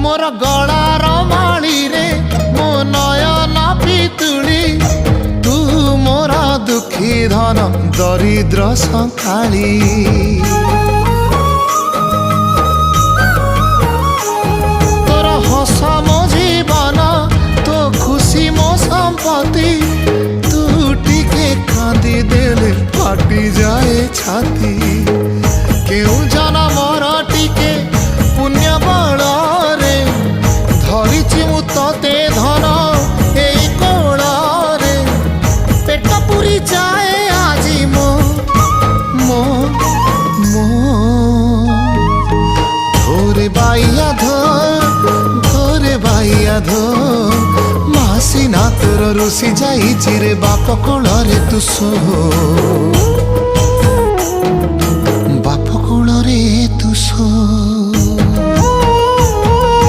मोर गलार माली रे मो नयन पितुली तू मोर दुखी धन दरिद्र संकाली तोर हस मो जीवन तो खुशी मो संपत्ति तू टिके कांदी देले फाटी जाए छाती केउ जनमर टिके पुण्य बल रे धरिछि मु तते धन एई कोल रे पेट पुरी जाए आजी मो मो मो धोरे बाइया धोरे बाइया धो मासी ना तोर रुसी जाई चिरे बाप कोल रे तू सो।